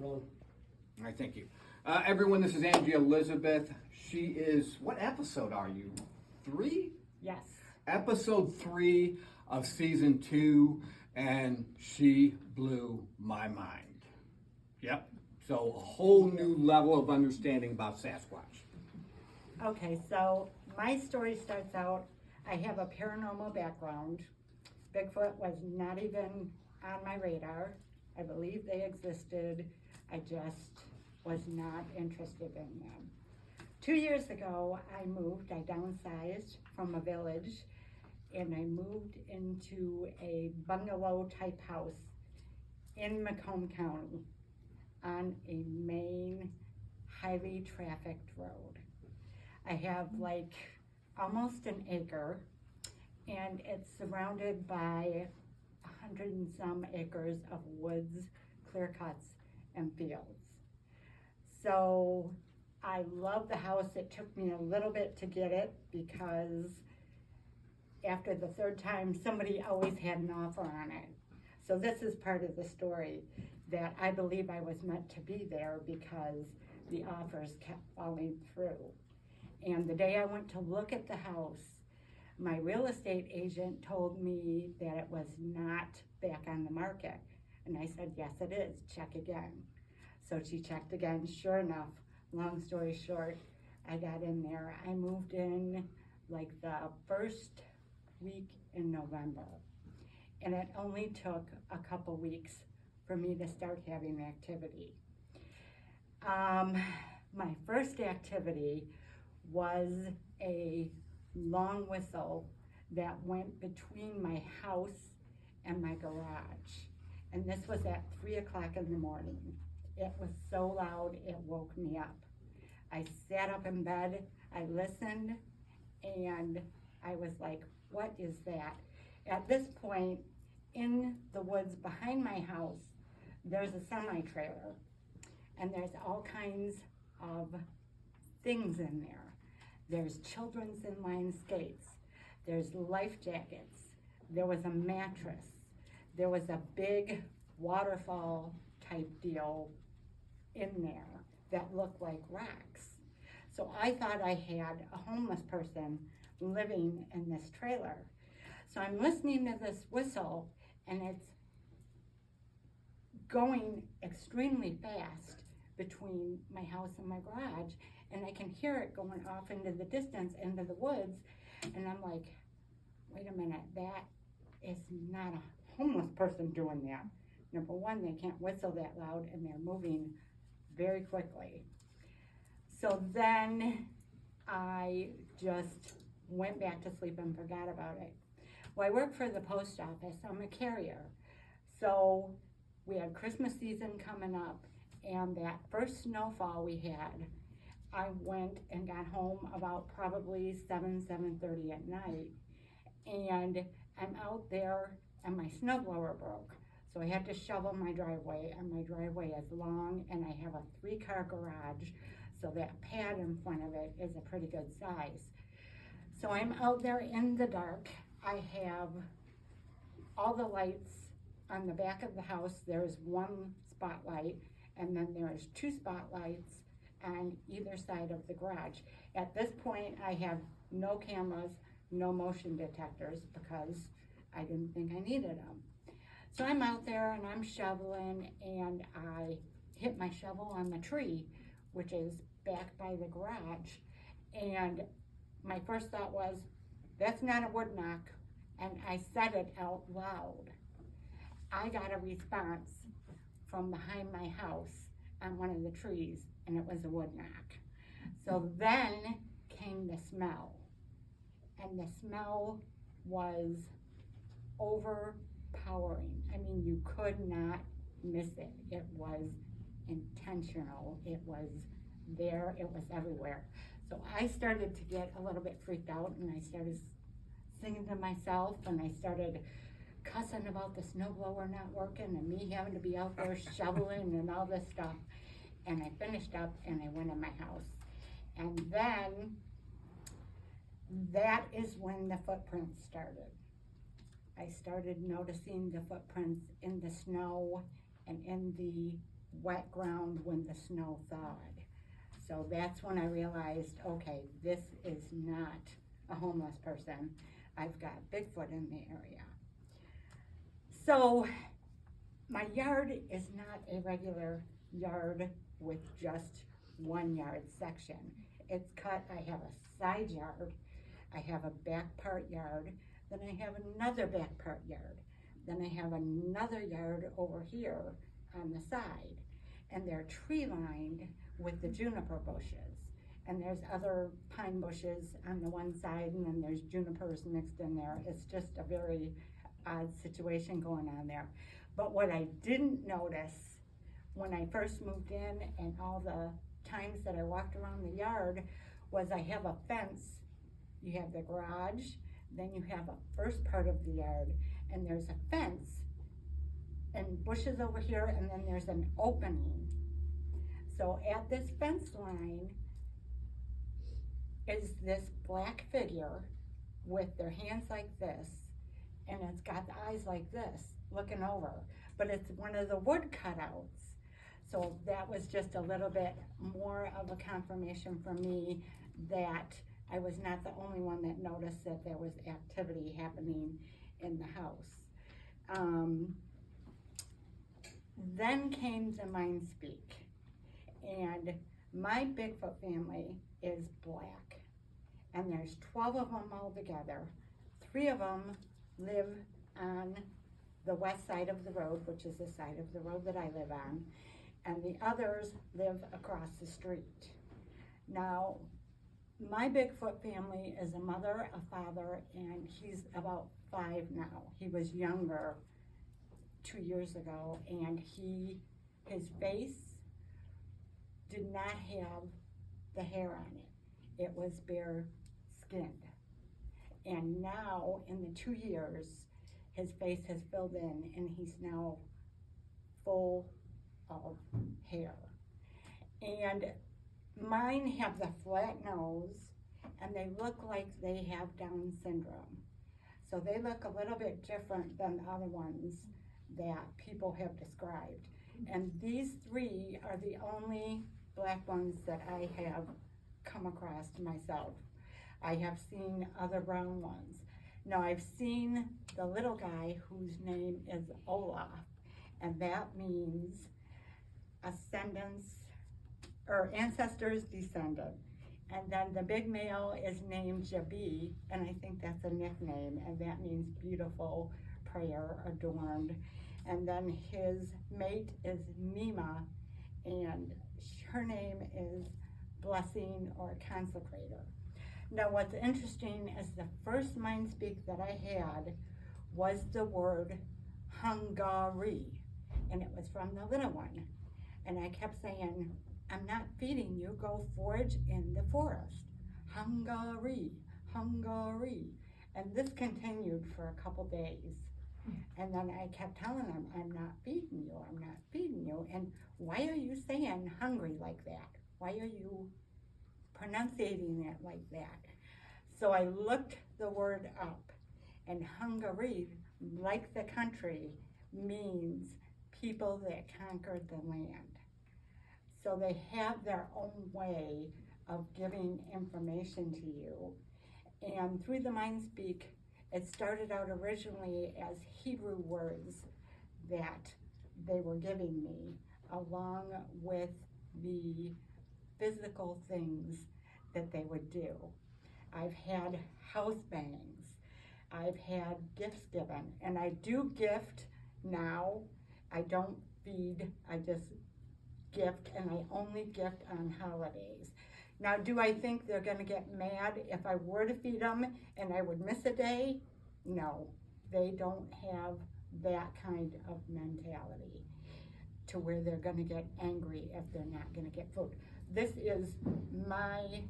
Rolling. All right, thank you. Everyone, this is Angie Elizabeth. She is, what episode are you? 3? Yes. Episode 3 of season 2, and she blew my mind. Yep. So a whole new level of understanding about Sasquatch. Okay, so my story starts out, I have a paranormal background. Bigfoot was not even on my radar. I believe they existed. I just was not interested in them. 2 years ago, I moved. I downsized from a village and I moved into a bungalow type house in Macomb County on a main highly trafficked road. I have like almost an acre and it's surrounded by 100 and some acres of woods, clear cuts, and fields. So I love the house. It took me a little bit to get it because after the third time, somebody always had an offer on it. So this is part of the story that I believe I was meant to be there because the offers kept falling through. And the day I went to look at the house, my real estate agent told me that it was not back on the market. And I said, yes, it is, check again. So she checked again, sure enough, long story short, I got in there. I moved in like the first week in November. And it only took a couple weeks for me to start having activity. My first activity was a long whistle that went between my house and my garage. And this was at 3 o'clock in the morning. It was so loud, it woke me up. I sat up in bed, I listened, and I was like, what is that? At this point, in the woods behind my house, there's a semi-trailer, and there's all kinds of things in there. There's children's inline skates, there's life jackets, there was a mattress, there was a big waterfall type deal in there that looked like rocks. So I thought I had a homeless person living in this trailer. So I'm listening to this whistle and it's going extremely fast between my house and my garage, and I can hear it going off into the distance, into the woods, and I'm like, wait a minute, that is not a homeless person doing that. Number one, they can't whistle that loud and they're moving very quickly. So then I just went back to sleep and forgot about it. Well, I work for the post office, I'm a carrier. So we had Christmas season coming up, and that first snowfall we had, I went and got home about probably 7:30 at night, and I'm out there and my snowblower broke. So I had to shovel my driveway, and my driveway is long, and I have a 3-car garage, so that pad in front of it is a pretty good size. So I'm out there in the dark. I have all the lights on the back of the house. There's one spotlight, and then there's 2 spotlights on either side of the garage. At this point, I have no cameras, no motion detectors, because I didn't think I needed them. So I'm out there and I'm shoveling, and I hit my shovel on the tree, which is back by the garage. And my first thought was, that's not a wood knock, and I said it out loud. I got a response from behind my house on one of the trees, and it was a wood knock. So then came the smell, and the smell was overpowering. I mean, you could not miss it. It was intentional. It was there. It was everywhere. So I started to get a little bit freaked out, and I started singing to myself, and I started cussing about the snowblower not working and me having to be out there shoveling and all this stuff. And I finished up and I went in my house. And then that is when the footprints started. I started noticing the footprints in the snow and in the wet ground when the snow thawed. So that's when I realized, okay, this is not a homeless person. I've got Bigfoot in the area. So my yard is not a regular yard with just 1 yard section. It's cut, I have a side yard, I have a back part yard, then I have another back part yard, then I have another yard over here on the side, and they're tree lined with the juniper bushes. And there's other pine bushes on the one side, and then there's junipers mixed in there. It's just a very odd situation going on there. But what I didn't notice when I first moved in and all the times that I walked around the yard was I have a fence. You have the garage, then you have a first part of the yard, and there's a fence and bushes over here, and then there's an opening. So at this fence line is this black figure with their hands like this, and it's got the eyes like this, looking over, but it's one of the wood cutouts. So that was just a little bit more of a confirmation for me that I was not the only one that noticed that there was activity happening in the house. Then came the mind speak, and my Bigfoot family is black, and there's 12 of them all together. 3 of them live on the west side of the road, which is the side of the road that I live on, and the others live across the street. Now, my Bigfoot family is a mother, a father, and he's about 5 now. He was younger 2 years ago, and his face did not have the hair on it. It was bare skinned. And now, in the 2 years, his face has filled in, and he's now full of hair. And mine have the flat nose, and they look like they have Down syndrome. So they look a little bit different than the other ones that people have described. And these 3 are the only black ones that I have come across myself. I have seen other brown ones. Now I've seen the little guy whose name is Olaf, and that means ascendants, or ancestors descended. And then the big male is named Jabi, and I think that's a nickname, and that means beautiful, prayer, adorned. And then his mate is Mima, and her name is blessing or consecrator. Now what's interesting is the first mind speak that I had was the word Hungary, and it was from the little one. And I kept saying, I'm not feeding you, go forage in the forest. Hungary, Hungary. And this continued for a couple days. And then I kept telling him, I'm not feeding you, I'm not feeding you. And why are you saying hungry like that? Why are you pronunciating it like that? So I looked the word up, and Hungary, like the country, means people that conquered the land. So they have their own way of giving information to you. And through the mind speak, it started out originally as Hebrew words that they were giving me, along with the physical things that they would do. I've had house bangs, I've had gifts given, and I do gift now. I don't feed, I just gift, and I only gift on holidays. Now, do I think they're gonna get mad if I were to feed them and I would miss a day? No, they don't have that kind of mentality to where they're gonna get angry if they're not gonna get food. This is my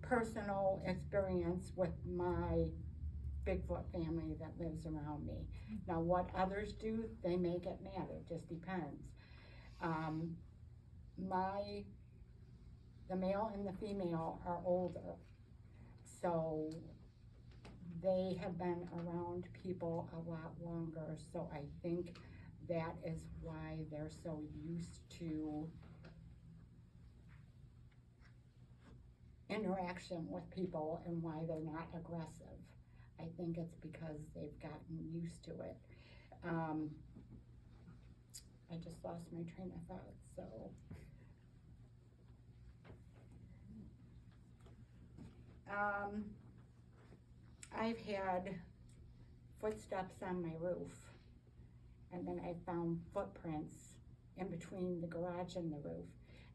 personal experience with my Bigfoot family that lives around me. Now, what others do, they may get mad, it just depends. The male and the female are older, so they have been around people a lot longer, so I think that is why they're so used to interaction with people and why they're not aggressive. I think it's because they've gotten used to it. I just lost my train of thought, so. I've had footsteps on my roof, and then I found footprints in between the garage and the roof.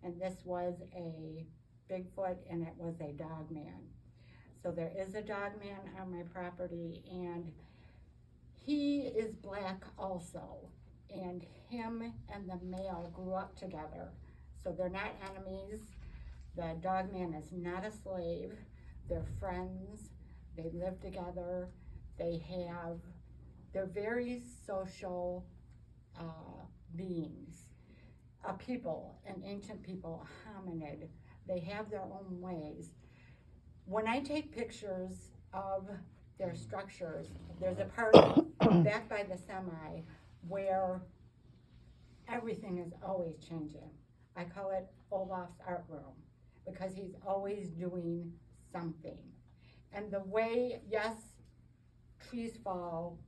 And this was a Bigfoot, and it was a dog man. So there is a dog man on my property, and he is black also. And him and the male grew up together. So they're not enemies. The dog man is not a slave. They're friends. They live together. They're very social beings. A people, an ancient people, a hominid. They have their own ways. When I take pictures of their structures, there's a part back by the semi where everything is always changing. I call it Olaf's art room because he's always doing something. And the way, yes, trees fall,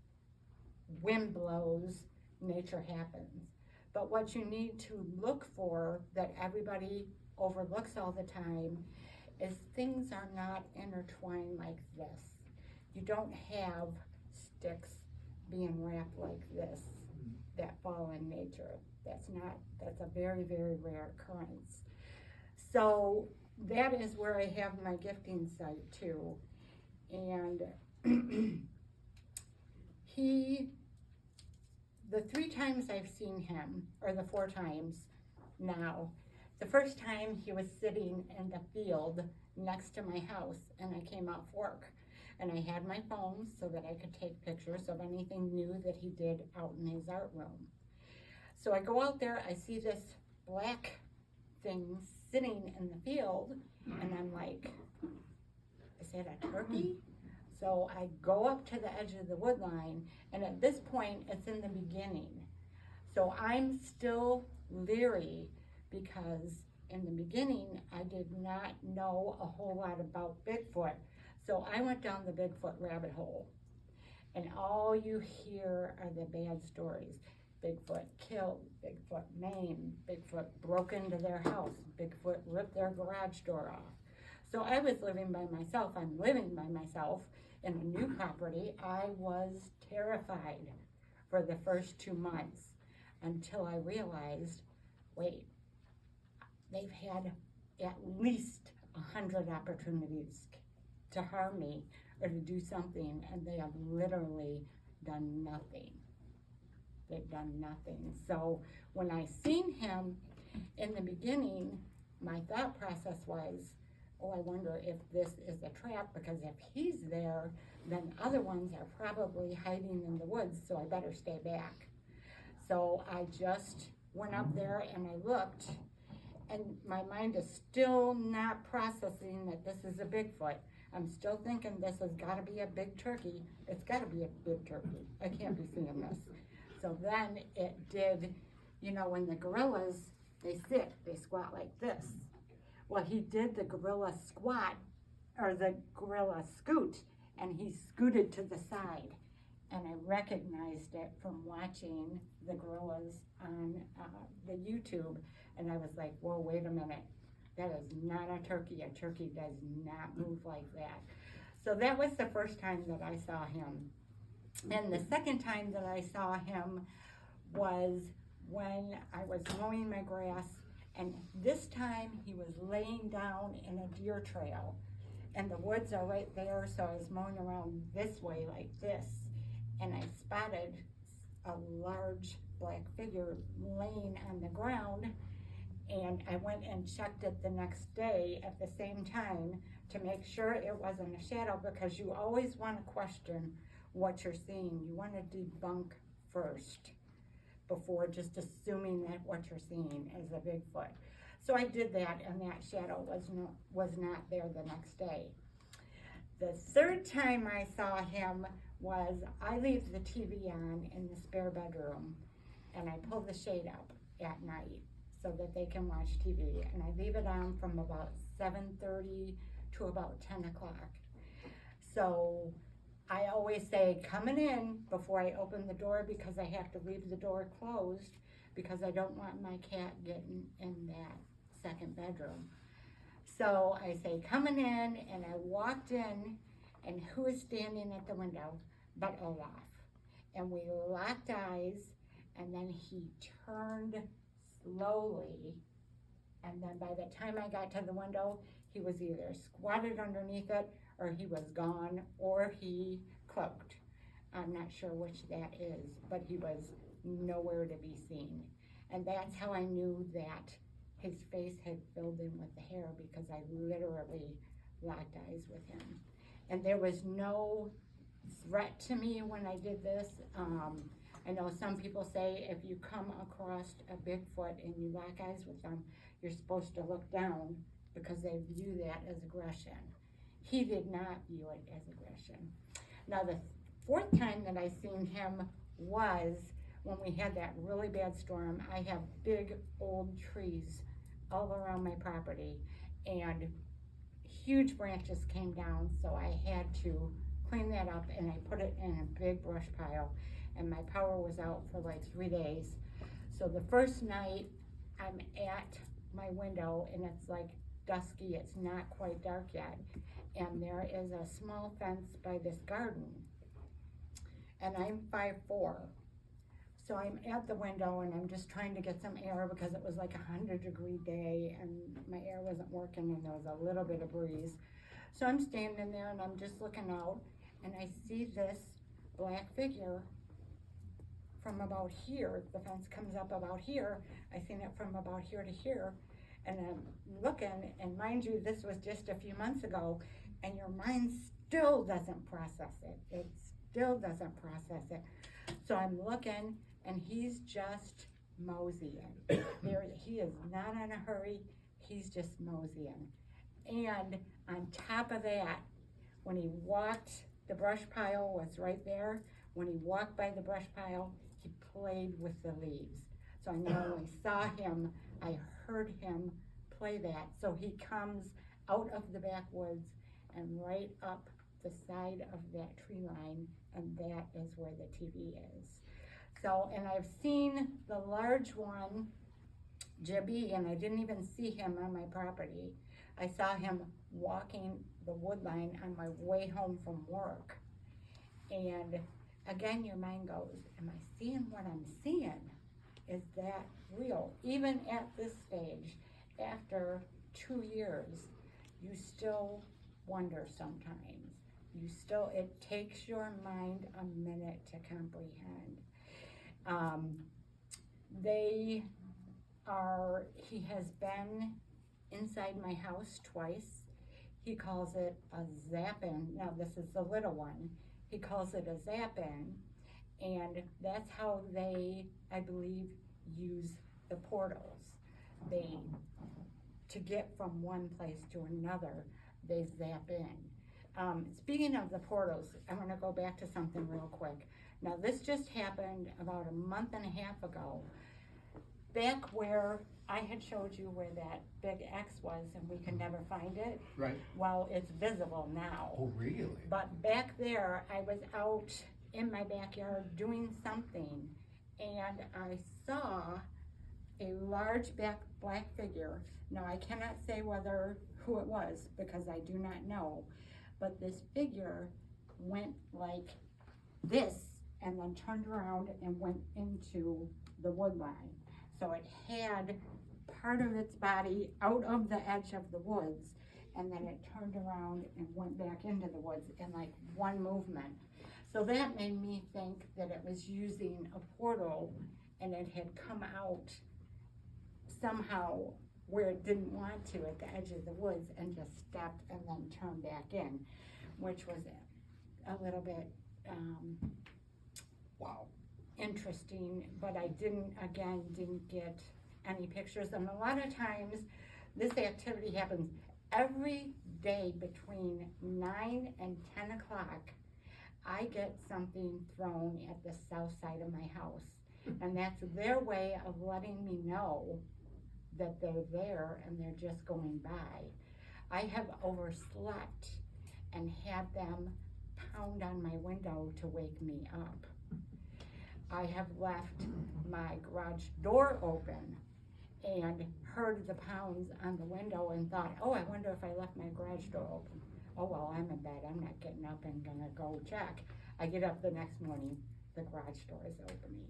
wind blows, nature happens. But what you need to look for that everybody overlooks all the time is things are not intertwined like this. You don't have sticks being wrapped like this that fall in nature. That's a very, very rare occurrence. So that is where I have my gifting site too. And the 3 times I've seen him, or the 4 times now, the first time he was sitting in the field next to my house, and I came off work. And I had my phone so that I could take pictures of anything new that he did out in his art room. So I go out there, I see this black thing sitting in the field, and I'm like, is that a turkey? So I go up to the edge of the wood line, and at this point, it's in the beginning. So I'm still leery because in the beginning, I did not know a whole lot about Bigfoot. So I went down the Bigfoot rabbit hole, and all you hear are the bad stories. Bigfoot killed, Bigfoot maimed, Bigfoot broke into their house, Bigfoot ripped their garage door off. So I was living by myself. I'm living by myself in a new property. I was terrified for the first 2 months until I realized, wait, they've had at least 100 opportunities to harm me or to do something, and they have literally done nothing. They've done nothing. So when I seen him in the beginning, my thought process was, oh, I wonder if this is a trap, because if he's there, then other ones are probably hiding in the woods, so I better stay back. So I just went up there and I looked, and my mind is still not processing that this is a Bigfoot. I'm still thinking this has got to be a big turkey. It's got to be a big turkey. I can't be seeing this. So then it did, when the gorillas, they squat like this. Well, he did the gorilla squat, or the gorilla scoot, and he scooted to the side. And I recognized it from watching the gorillas on the YouTube. And I was like, whoa, wait a minute. That is not a turkey. A turkey does not move like that. So that was the first time that I saw him. And the second time that I saw him was when I was mowing my grass, and this time he was laying down in a deer trail, and the woods are right there, so I was mowing around this way like this, and I spotted a large black figure laying on the ground, and I went and checked it the next day at the same time to make sure it wasn't a shadow, because you always want to question what you're seeing. You want to debunk first before just assuming that what you're seeing is a Bigfoot. So I did that, and that shadow was not there the next day. The third time I saw him was, I leave the TV on in the spare bedroom, and I pull the shade up at night so that they can watch TV, and I leave it on from about 7:30 to about 10 o'clock. So I always say coming in before I open the door, because I have to leave the door closed because I don't want my cat getting in that second bedroom. So I say coming in, and I walked in, and who is standing at the window but Olaf? And we locked eyes, and then he turned slowly, and then by the time I got to the window, he was either squatted underneath it, or he was gone, or he cloaked. I'm not sure which that is, but he was nowhere to be seen. And that's how I knew that his face had filled in with the hair, because I literally locked eyes with him. And there was no threat to me when I did this. I know some people say if you come across a Bigfoot and you lock eyes with them, you're supposed to look down because they view that as aggression. He did not view it as aggression. Now the fourth time that I seen him was when we had that really bad storm. I have big old trees all around my property, and huge branches came down, so I had to clean that up, and I put it in a big brush pile, and my power was out for like 3 days. So the first night I'm at my window, and it's like dusky, it's not quite dark yet, and there is a small fence by this garden, and I'm 5'4". So I'm at the window, and I'm just trying to get some air because it was like 100-degree day, and my air wasn't working, and there was a little bit of breeze. So I'm standing there, and I'm just looking out, and I see this black figure from about here. The fence comes up about here. I seen it from about here to here, and I'm looking, and mind you, this was just a few months ago, and your mind still doesn't process it. It still doesn't process it. So I'm looking, and he's just moseying. He is not in a hurry, he's just moseying. And on top of that, when he walked, the brush pile was right there. When he walked by the brush pile, he played with the leaves. So I not only saw him, I heard him play that. So he comes out of the backwoods and right up the side of that tree line, and that is where the TV is. So, and I've seen the large one, Jibby, and I didn't even see him on my property. I saw him walking the wood line on my way home from work. And again, your mind goes, am I seeing what I'm seeing? Is that real? Even at this stage, after 2 years, you still wonder sometimes. It takes your mind a minute to comprehend. He has been inside my house twice. He calls it a zappin'. Now this is the little one. He calls it a zappin', and that's how they, I believe, use the portals. To get from one place to another, they zap in. Speaking of the portals, I'm gonna go back to something real quick. Now this just happened about a month and a half ago, back where I had showed you where that big X was and we could never find it. Right. Well, it's visible now. Oh, really? But back there, I was out in my backyard doing something, and I saw a large black figure. Now I cannot say who it was because I do not know, but this figure went like this and then turned around and went into the wood line. So it had part of its body out of the edge of the woods, and then it turned around and went back into the woods in like one movement. So that made me think that it was using a portal, and it had come out somehow where it didn't want to at the edge of the woods and just stepped and then turned back in, which was a little bit wow, interesting, but I didn't get any pictures. And a lot of times this activity happens every day between 9 and 10 o'clock. I get something thrown at the south side of my house, And that's their way of letting me know that they're there and they're just going by. I have overslept and had them pound on my window to wake me up. I have left my garage door open and heard the pounds on the window and thought, oh, I wonder if I left my garage door open. Oh, well, I'm in bed. I'm not getting up and gonna go check. I get up the next morning, the garage door is opening.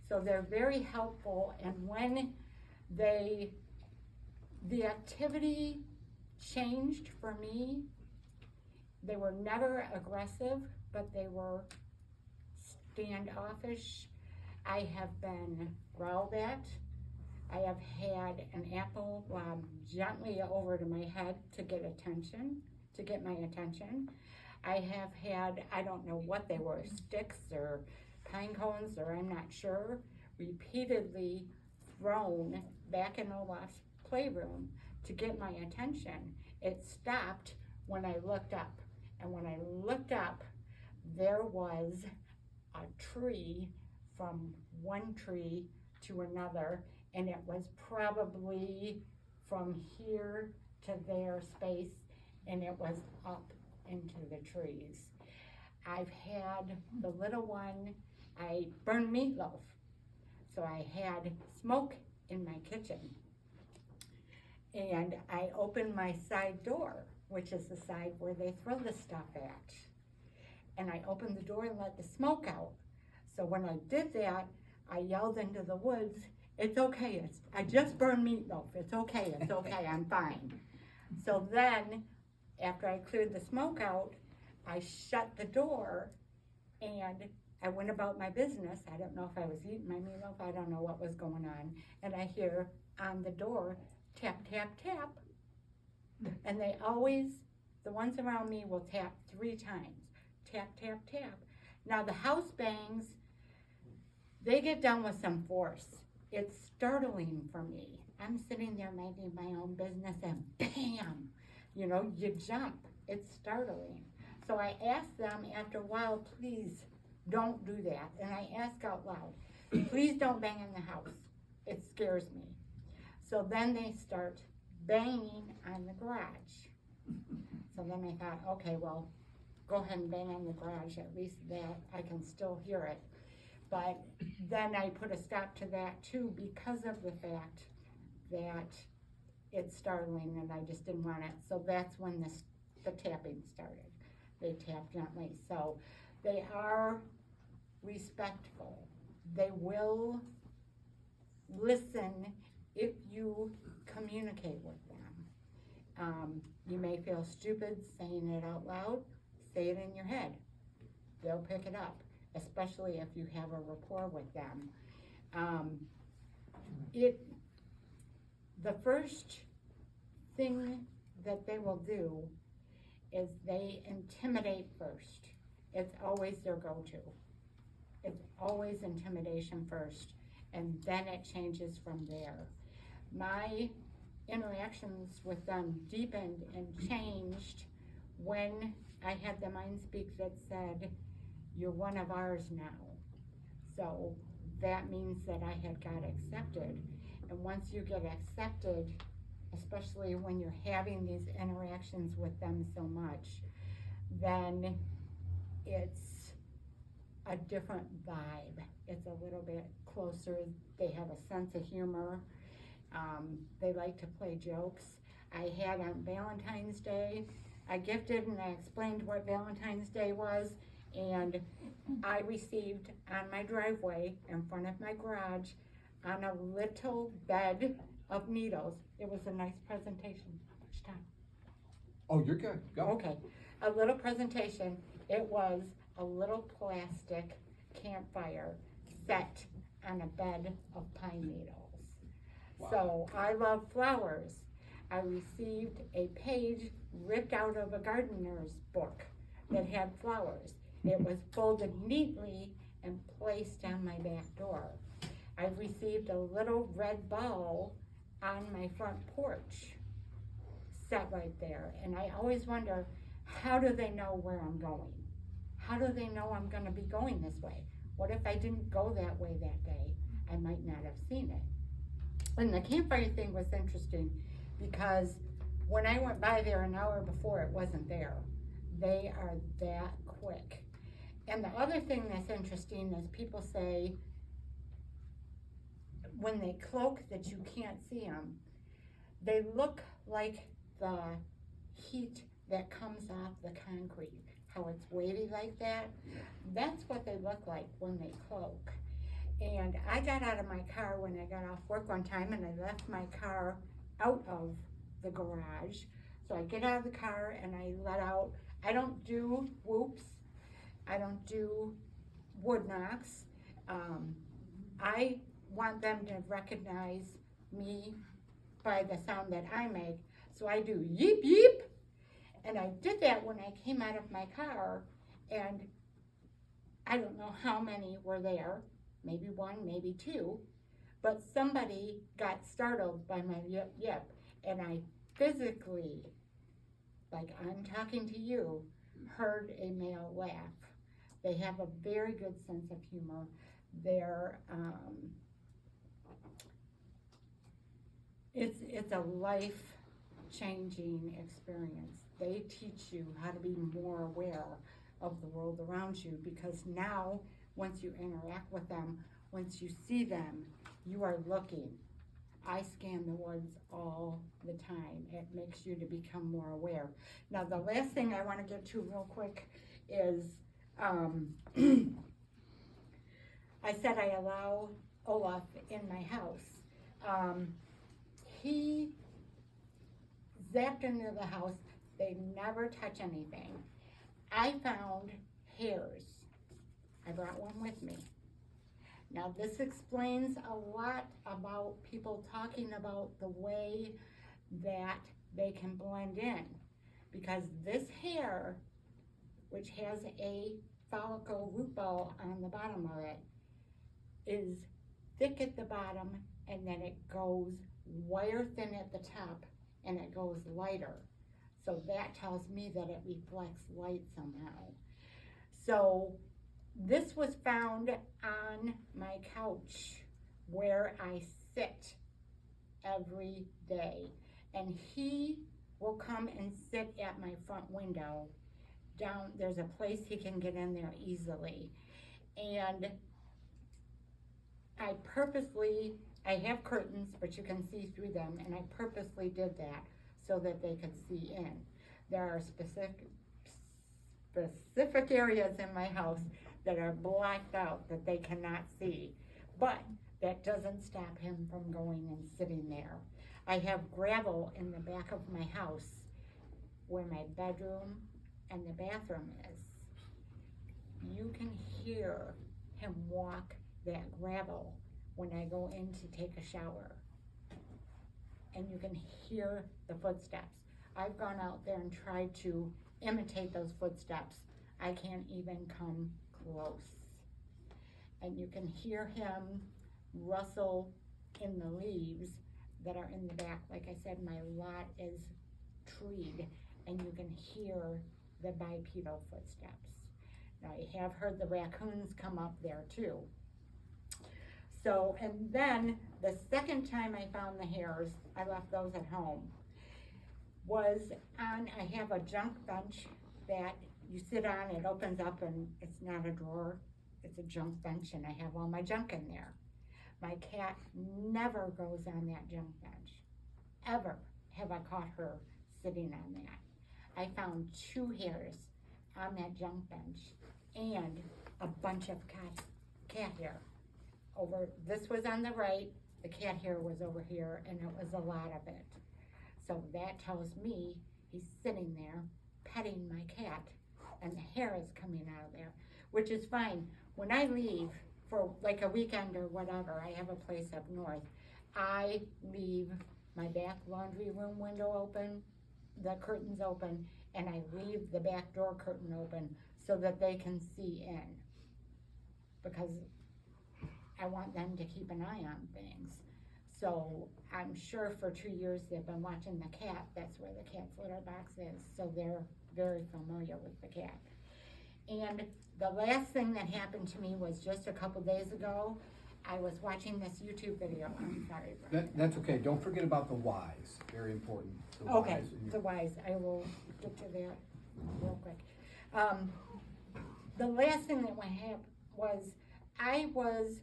So they're very helpful, and when the activity changed for me, they were never aggressive, but they were standoffish. I have been growled at. I have had an apple lobbed gently over to my head to get my attention. I have had, I don't know what they were, sticks or pine cones, or I'm not sure, repeatedly thrown back in Olaf's playroom to get my attention. It stopped when I looked up. And when I looked up, there was a tree from one tree to another, and it was probably from here to there space, and it was up into the trees. I've had the little one, I burned meatloaf, so I had smoke in my kitchen. And I opened my side door, which is the side where they throw the stuff at. And I opened the door and let the smoke out. So when I did that, I yelled into the woods, it's okay, I just burned meatloaf, it's okay, I'm fine. So then, after I cleared the smoke out, I shut the door and I went about my business. I don't know if I was eating my meatloaf, I don't know what was going on. And I hear on the door, tap, tap, tap. And they always, the ones around me will tap 3 times. Tap, tap, tap. Now the house bangs, they get done with some force. It's startling for me. I'm sitting there minding my own business and bam, you jump. It's startling. So I asked them after a while, please don't do that. And I ask out loud, please don't bang in the house. It scares me. So then they start banging on the garage. So then I thought, okay, well, go ahead and bang on the garage. At least that I can still hear it. But then I put a stop to that too because of the fact that it's startling and I just didn't want it. So that's when the tapping started. They tap gently. So they are respectful. They will listen if you communicate with them. You may feel stupid saying it out loud. Say it in your head. They'll pick it up, especially if you have a rapport with them. The first thing that they will do is they intimidate first. It's always their go-to. It's always intimidation first, and then it changes from there. My interactions with them deepened and changed when I had the mind speak that said, you're one of ours now. So that means that I had got accepted. And once you get accepted, especially when you're having these interactions with them so much, then it's a different vibe. It's a little bit closer. They have a sense of humor. They like to play jokes. I had on Valentine's Day, I gifted and I explained what Valentine's Day was, and I received on my driveway in front of my garage on a little bed of needles. It was a nice presentation. How much time? Oh, you're good. Go. Okay. A little presentation. It was a little plastic campfire set on a bed of pine needles. Wow. So I love flowers. I received a page ripped out of a gardener's book that had flowers. It was folded neatly and placed on my back door. I've received a little red ball on my front porch set right there. And I always wonder, how do they know where I'm going? How do they know I'm going to be going this way? What if I didn't go that way that day? I might not have seen it. And the campfire thing was interesting because when I went by there an hour before, it wasn't there. They are that quick. And the other thing that's interesting is people say when they cloak that you can't see them, they look like the heat that comes off the concrete, how it's wavy like that. That's what they look like when they cloak. And I got out of my car when I got off work one time, and I left my car out of the garage. So I get out of the car and I let out, I don't do whoops, I don't do wood knocks. I want them to recognize me by the sound that I make. So I do yeep yeep. And I did that when I came out of my car, and I don't know how many were there, maybe one, maybe two, but somebody got startled by my yip yip, and I physically, like I'm talking to you, heard a male laugh. They have a very good sense of humor. They're, it's a life-changing experience. They teach you how to be more aware of the world around you, because now, once you interact with them, once you see them, you are looking. I scan the woods all the time. It makes you to become more aware. Now, the last thing I want to get to real quick is, I said I allow Olaf in my house. He zapped into the house. They never touch anything. I found hairs. I brought one with me. Now this explains a lot about people talking about the way that they can blend in, because this hair, which has a follicle root ball on the bottom of it, is thick at the bottom, and then it goes wire thin at the top, and it goes lighter. So that tells me that it reflects light somehow. So this was found on my couch where I sit every day. And he will come and sit at my front window. Down, there's a place he can get in there easily. And I have curtains, but you can see through them, and I purposely did that so that they could see in. There are specific areas in my house that are blacked out that they cannot see, but that doesn't stop him from going and sitting there. I have gravel in the back of my house where my bedroom and the bathroom is. You can hear him walk that gravel when I go in to take a shower. And you can hear the footsteps. I've gone out there and tried to imitate those footsteps. I can't even come close. And you can hear him rustle in the leaves that are in the back. Like I said, my lot is treed, and you can hear the bipedal footsteps. Now, I have heard the raccoons come up there too. So, and then the second time I found the hairs, I left those at home, was on, I have a junk bench that you sit on, it opens up, and it's not a drawer, it's a junk bench, and I have all my junk in there. My cat never goes on that junk bench. Ever have I caught her sitting on that. I found 2 hairs on that junk bench and a bunch of cat hair. This was on the right, the cat hair was over here, and it was a lot of it. So that tells me he's sitting there petting my cat, and the hair is coming out of there, which is fine. When I leave for like a weekend or whatever, I have a place up north, I leave my back laundry room window open, the curtains open, and I leave the back door curtain open so that they can see in, because I want them to keep an eye on things. So I'm sure for 2 years they've been watching the cat. That's where the cat's litter box is. So they're very familiar with the cat. And the last thing that happened to me was just a couple days ago. I was watching this YouTube video. I'm sorry, Brian. That's okay. Don't forget about the whys. Very important. The Okay, whys in your- the whys. I will get to that real quick. The last thing that happened was I was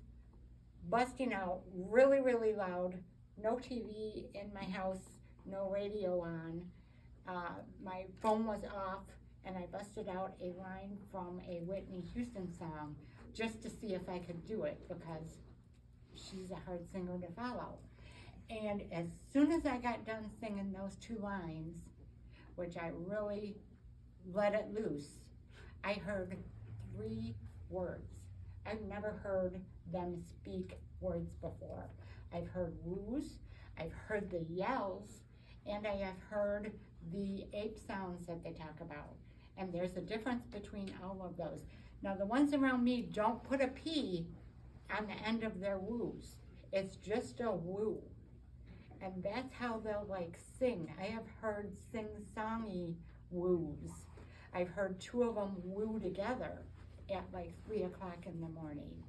busting out really, really loud. No TV in my house, no radio on. My phone was off, and I busted out a line from a Whitney Houston song just to see if I could do it, because she's a hard singer to follow. And as soon as I got done singing those 2 lines, which I really let it loose, I heard 3 words. I've never heard them speak words before. I've heard woos, I've heard the yells, and I have heard the ape sounds that they talk about. And there's a difference between all of those. Now, the ones around me don't put a P on the end of their woos. It's just a woo. And that's how they'll like sing. I have heard sing-songy woos. I've heard 2 of them woo together at like 3 o'clock in the morning.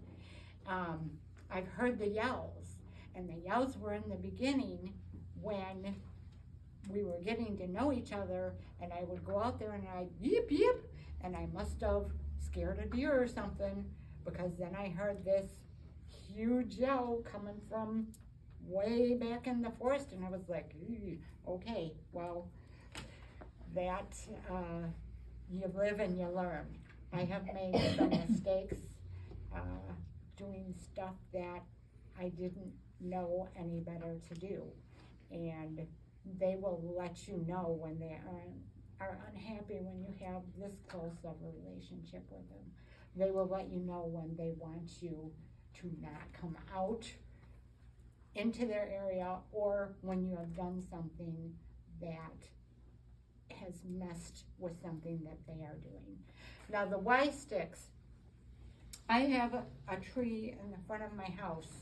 I've heard the yells, and the yells were in the beginning when we were getting to know each other, and I would go out there and I'd yip yip, and I must have scared a deer or something, because then I heard this huge yell coming from way back in the forest, and I was like, okay, well, that you live and you learn. I have made some mistakes doing stuff that I didn't know any better to do, and they will let you know when they are unhappy when you have this close of a relationship with them. They will let you know when they want you to not come out into their area, or when you have done something that has messed with something that they are doing. Now, the Y sticks, I have a tree in the front of my house.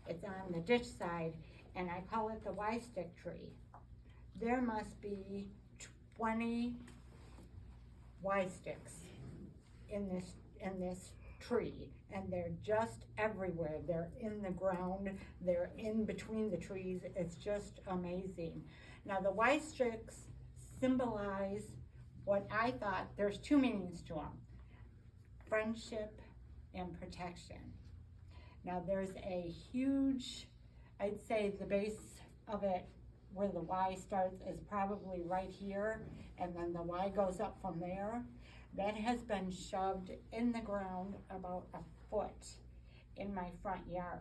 It's on the ditch side, and I call it the Y stick tree. There must be 20 Y sticks in this tree, and they're just everywhere. They're in the ground, they're in between the trees. It's just amazing. Now, the Y sticks symbolize what I thought, there's 2 meanings to them: friendship and protection. Now, there's a huge, I'd say the base of it where the Y starts is probably right here, and then the Y goes up from there. That has been shoved in the ground about a foot in my front yard.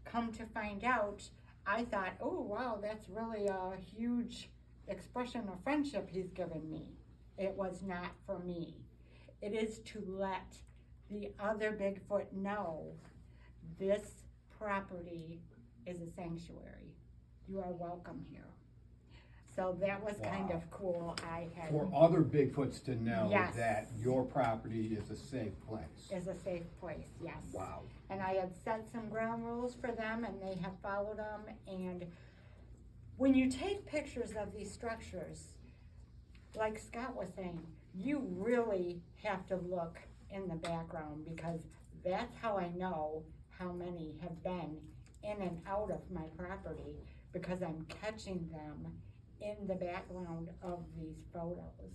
Come to find out, I thought, oh wow, that's really a huge expression of friendship he's given me. It was not for me. It is to let the other Bigfoot know this property is a sanctuary. You are welcome here. So that was kind of cool. I had For other Bigfoots to know Yes. that your property is a safe place. is a safe place, yes. Wow. And I had set some ground rules for them, and they have followed them. And when you take pictures of these structures, like Scott was saying, you really have to look in the background, because that's how I know how many have been in and out of my property, because I'm catching them in the background of these photos.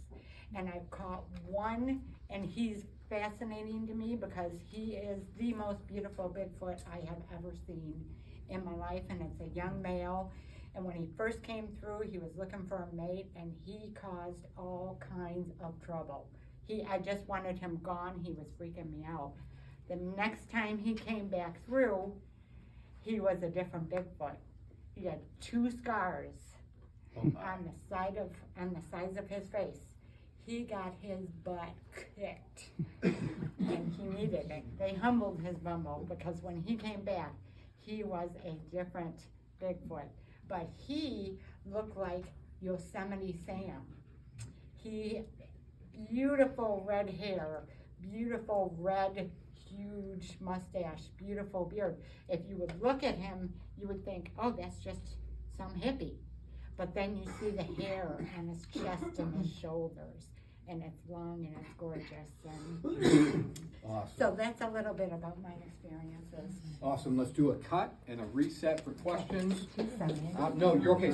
And I've caught one, and he's fascinating to me because he is the most beautiful Bigfoot I have ever seen in my life, and it's a young male. And when he first came through, he was looking for a mate, and he caused all kinds of trouble. I just wanted him gone. He was freaking me out. The next time he came back through, he was a different Bigfoot. He had 2 scars on the sides of his face. He got his butt kicked, and he needed it. They humbled his bumble, because when he came back, he was a different Bigfoot. But he looked like Yosemite Sam. Beautiful red hair, beautiful red, huge mustache, beautiful beard. If you would look at him, you would think, oh, that's just some hippie. But then you see the hair on his chest and his shoulders, and it's long and it's gorgeous. And Awesome. so that's a little bit about my experiences. Awesome. Let's do a cut and a reset for questions. Sorry. No, you're okay.